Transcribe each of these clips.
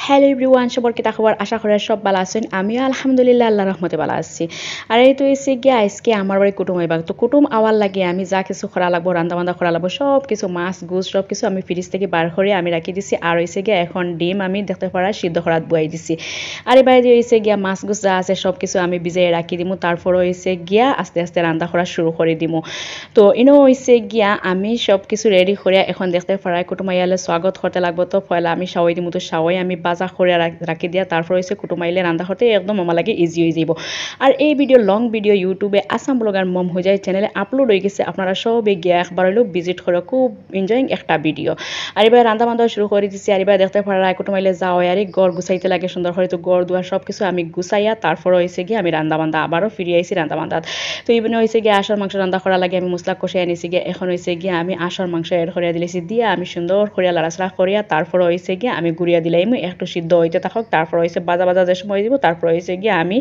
Hello everyone, সবার কি খবর? আশা করি সব ভালো আছেন। আমিও আলহামদুলিল্লাহ আল্লাহর রহমতে ভালো আছি। আর এই তো এসে গিয়ে আজকে আমার বাড়ি কুটুম আইবা, তো কুটুম আওয়ার লাগে আমি যা কিছু করা লাগবো, রান্না বান্না করা লাগবো, সব কিছু মাছ গুছ সব কিছু আমি ফ্রিজ থেকে বার করে আমি রাখি দিছি। আর হয়েছে গিয়ে এখন ডিম আমি দেখতে পারা সিদ্ধ করাত বয়াই দিছি। আর এবার হয়েছে গিয়া মাছ গুছ যা আছে সব কিছু আমি ভিজাই রাখি দিমু, তারপর হয়েছে গিয়া আস্তে আস্তে রান্না করা শুরু করে দিমু। তো ইনো হয়েছে গিয়া আমি সব কিছু রেডি করে এখন দেখতে পারাই কুটুম আইয়ালে স্বাগত করতে লাগবো। তো পয়লা আমি সাওয়াই দিমু, তো সাওয়াই আমি বাজা করে রাখি দিয়া তারপর হয়েছে কুটুম আইলে রান্না করতে একদম আমার লাগে ইজি হয়ে যাব। আর এই ভিডিও লং ভিডিও ইউটিউবে আসাম ব্লগার মম হয়ে যায় চ্যানেলে আপলোড হয়ে গেছে, আপনারা সবে গিয়া একবার হলেও ভিজিট করে, খুব এনজয়িং একটা ভিডিও। আর এবার রান্না বান্ধা শুরু করে দিচ্ছি। আর এবার দেখতে পারা কুটুম আইলে যাও আর গড় গুছাইতে লাগে সুন্দর করে, তো গড় দুয়ার সব কিছু আমি গুছাইয়া তারপর হয়েছে গিয়ে আমি রান্না বান্ধা আবারও ফিরে আইছি রান্না বান্ধাত। তো ইভেনে হয়েছে গিয়ে আসার মাংস রান্না করা লাগে, আমি মশলা কষে আনিছি গিয়ে এখন হয়েছে গিয়ে আমি আসার মাংস এড করিয়া দিলেছি, দিয়ে আমি সুন্দর করিয়া লাড়াচাড়া করিয়া তারপর হয়েছে গিয়ে আমি গুড়িয়া দিলাইমু একটু সিদ্ধ হইতে থাকুক, তারপর হয়েছে বাজা বাজা যে সময় দিব তারপর হয়েছে গিয়ে আমি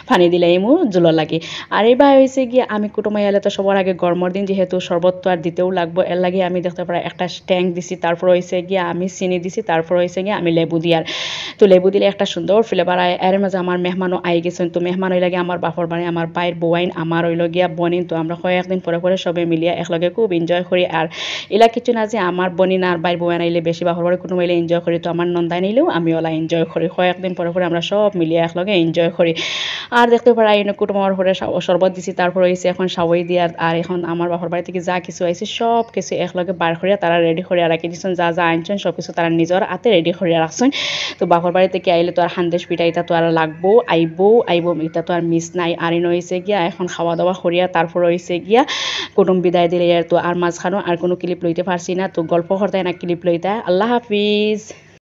পানি দিলাইমু জুলো লাগে। আর এবার হয়েছে গিয়ে আমি কুটুমাই এলে তো সবার আগে গরমের দিন যেহেতু শরবত তো আর দিতেও লাগবো, এর লাগে আমি দেখতে পারি একটা ট্যাঙ্ক দিছি, তারপর হয়েছে গিয়ে আমি চিনি দিছি, তারপর হয়েছে গিয়ে আমি লেবু দিয়ার। তো লেবু দিলে একটা সুন্দর ফ্লেভার আয়। এর মাঝে আমার মেহমানও আই গেছেন, তো মেহমান হইলে গিয়ে আমার বাপর বাড়ি আমার বাইর বউয়াইন আমার হইল গিয়া বনিন, তো আমরা কয়েকদিন পরে পরে সবে মিলিয়ে একলগে খুব এনজয় করি। আর এলা কিছু না যে আমার বনিন আর বাইর বউয়াইন আইলে বেশি বাপর বাড়ি কোনো মিলে এনজয় করি, তো আমার নন্দাই নিলেও আমি ওলা এনজয় করি, কয়েকদিন পরে পরে আমরা সব মিলিয়ে একলগে এনজয় করি। আর দেখতে পারা এনে কুটুমার পরে শরবত দিছি, তারপর হয়েছে এখন সাবই দিয়ার। আর এখন আমার বাপর বাড়ি থেকে যা কিছু আইছে সব কিছু একলগে বার করিয়া তারা রেডি করিয়া রাখি দিচ্ছেন, যা যা আনছেন সব কিছু তারা নিজের হাতে রেডি করিয়া রাখছেন। তো বাপর বাড়ি থেকে আইলে তো আর হান্দেশ পিঠা এটা তো আর লাগবো, আইবো এটা তো আর মিস নাই। আর ইনো হয়েছে গিয়া এখন খাওয়া দাওয়া করিয়া তারপর হয়েছে গিয়া কুটুম বিদায় দিলে। আর তো আর মাঝখানো আর কোনো ক্লিপ লইতে পারছি না, তো গল্প করতে না ক্লিপ লইতে। আল্লাহ হাফিজ।